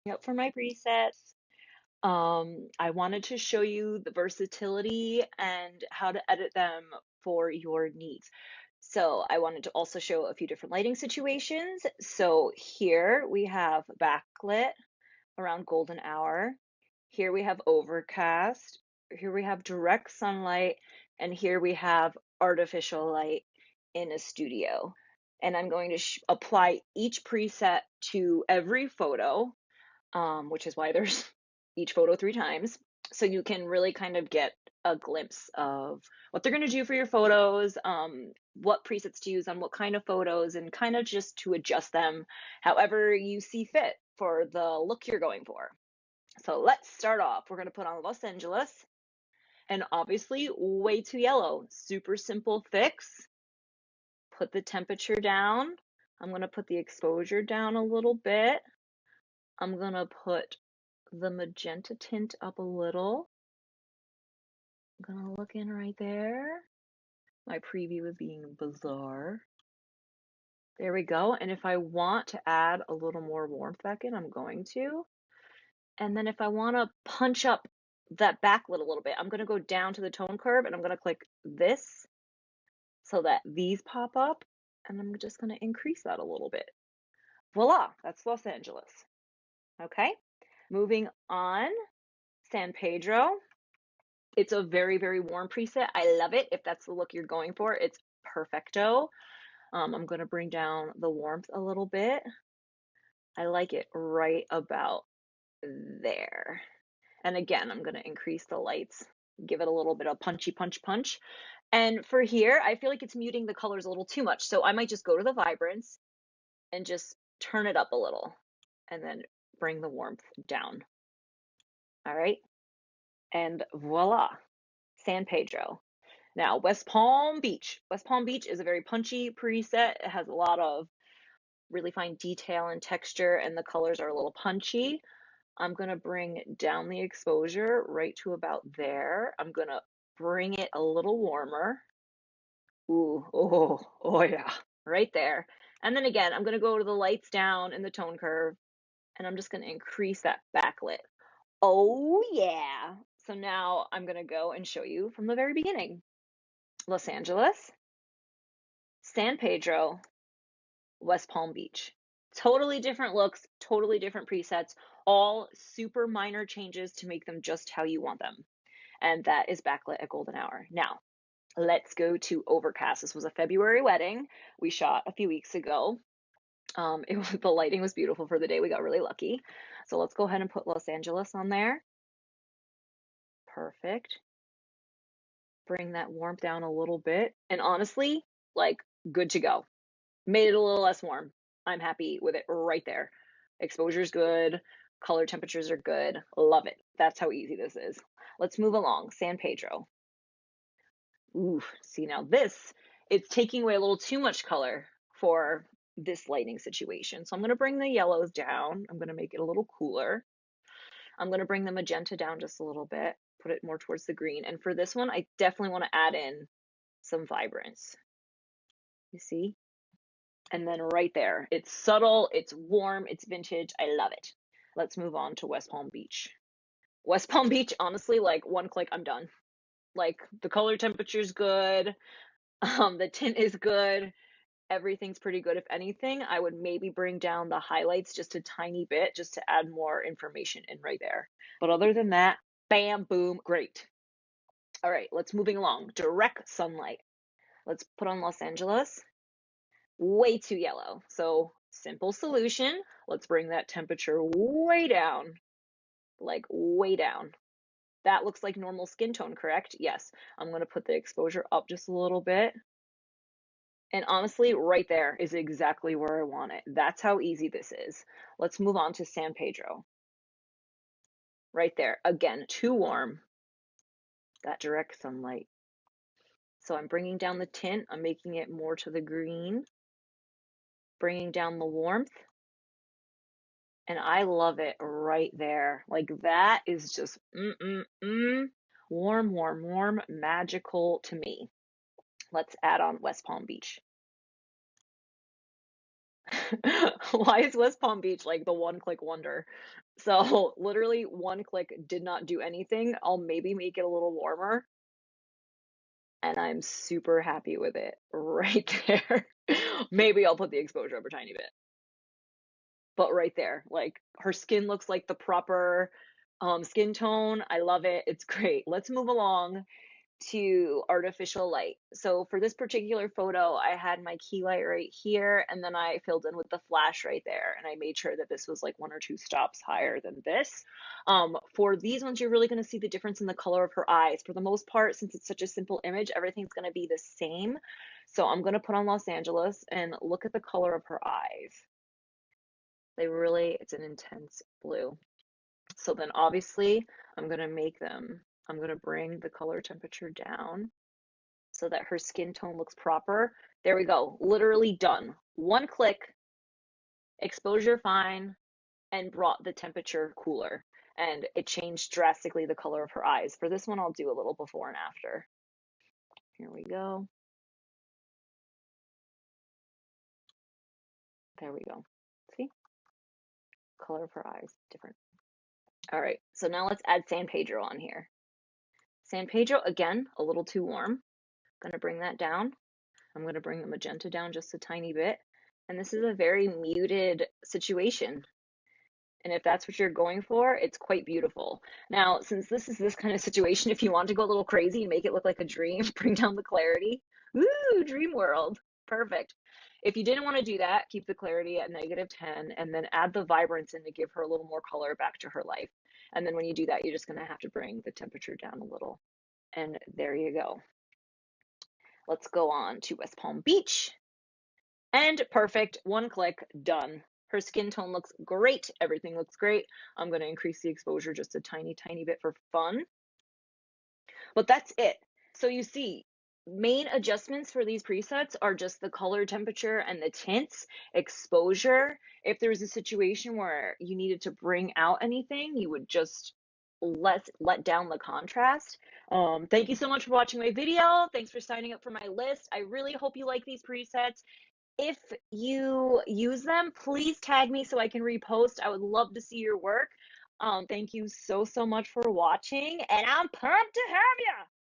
Yep, for my presets. I wanted to show you the versatility and how to edit them for your needs. So I wanted to also show a few different lighting situations. So here we have backlit around golden hour. Here we have overcast. Here we have direct sunlight. And here we have artificial light in a studio. And I'm going to apply each preset to every photo, which is why there's each photo 3 times. So you can really kind of get a glimpse of what they're going to do for your photos, what presets to use on what kind of photos, and kind of just to adjust them however you see fit for the look you're going for. So let's start off. We're going to put on Los Angeles, and obviously way too yellow. Super simple fix. Put the temperature down. I'm going to put the exposure down a little bit. I'm going to put the magenta tint up a little. I'm gonna look in right there. My preview is being bizarre. There we go. And if I want to add a little more warmth back in, I'm going to. And then if I want to punch up that backlit a little bit, I'm going to go down to the tone curve and I'm going to click this so that these pop up. And I'm just going to increase that a little bit. Voila, that's Los Angeles. Okay, moving on, San Pedro. It's a very, very warm preset. I love it. If that's the look you're going for, it's perfecto. I'm going to bring down the warmth a little bit. I like it right about there. And again, I'm going to increase the lights, give it a little bit of punchy punch. And for here, I feel like it's muting the colors a little too much. So I might just go to the vibrance and just turn it up a little and then bring the warmth down. All right. And voila, San Pedro. Now, West Palm Beach. West Palm Beach is a very punchy preset. It has a lot of really fine detail and texture, and the colors are a little punchy. I'm going to bring down the exposure right to about there. I'm going to bring it a little warmer. Ooh, oh yeah, right there. And then again, I'm going to go to the lights down in the tone curve, and I'm just going to increase that backlit. Oh yeah. So now I'm going to go and show you from the very beginning. Los Angeles, San Pedro, West Palm Beach. Totally different looks, totally different presets, all super minor changes to make them just how you want them. And that is backlit at golden hour. Now, let's go to overcast. This was a February wedding we shot a few weeks ago. The lighting was beautiful for the day. We got really lucky. So let's go ahead and put Los Angeles on there. Perfect. Bring that warmth down a little bit. And honestly, like, good to go. Made it a little less warm. I'm happy with it right there. Exposure's good. Color temperatures are good. Love it. That's how easy this is. Let's move along. San Pedro. Ooh, see now this, it's taking away a little too much color for this lighting situation. So I'm going to bring the yellows down. I'm going to make it a little cooler. I'm going to bring the magenta down just a little bit, put it more towards the green. And for this one, I definitely want to add in some vibrance. You see? And then right there, it's subtle, it's warm, it's vintage. I love it. Let's move on to West Palm Beach. West Palm Beach, honestly, like one click, I'm done. Like the color temperature's good, the tint is good, everything's pretty good. If anything, I would maybe bring down the highlights just a tiny bit just to add more information in right there. But other than that, bam, boom, great. All right, let's moving along. Direct sunlight. Let's put on Los Angeles. Way too yellow. So simple solution. Let's bring that temperature way down, like way down. That looks like normal skin tone, correct? Yes. I'm going to put the exposure up just a little bit. And honestly, right there is exactly where I want it. That's how easy this is. Let's move on to San Pedro. Right there. Again, too warm. That direct sunlight. So I'm bringing down the tint. I'm making it more to the green. Bringing down the warmth. And I love it right there. Like that is just warm, warm, warm, magical to me. Let's add on West Palm Beach. Why is West Palm Beach like the one click wonder? So literally one click did not do anything. I'll maybe make it a little warmer and I'm super happy with it right there. Maybe I'll put the exposure up a tiny bit, but right there, like her skin looks like the proper skin tone. I love it. It's great. Let's move along to artificial light. So for this particular photo, I had my key light right here, and then I filled in with the flash right there, and I made sure that this was like 1 or 2 stops higher than this. For these ones, you're really going to see the difference in the color of her eyes. For the most part, since it's such a simple image, everything's going to be the same. So I'm going to put on Los Angeles and look at the color of her eyes. It's an intense blue. So then obviously I'm going to I'm going to bring the color temperature down so that her skin tone looks proper. There we go. Literally done. One click, exposure fine, and brought the temperature cooler. And it changed drastically the color of her eyes. For this one, I'll do a little before and after. Here we go. There we go. See? Color of her eyes, different. All right, so now let's add San Pedro on here. San Pedro, again, a little too warm. Gonna bring that down. I'm gonna bring the magenta down just a tiny bit. And this is a very muted situation. And if that's what you're going for, it's quite beautiful. Now, since this is this kind of situation, if you want to go a little crazy and make it look like a dream, bring down the clarity. Woo, dream world. Perfect. If you didn't want to do that, keep the clarity at -10 and then add the vibrance in to give her a little more color back to her life. And then when you do that, you're just going to have to bring the temperature down a little. And there you go. Let's go on to West Palm Beach. And perfect, one click, done. Her skin tone looks great. Everything looks great. I'm going to increase the exposure just a tiny, tiny bit for fun. But that's it. So you see, main adjustments for these presets are just the color temperature and the tints, exposure. If there was a situation where you needed to bring out anything, you would just let down the contrast. Thank you so much for watching my video. Thanks for signing up for my list. I really hope you like these presets. If you use them, please tag me so I can repost. I would love to see your work. Thank you so, so much for watching, and I'm pumped to have you.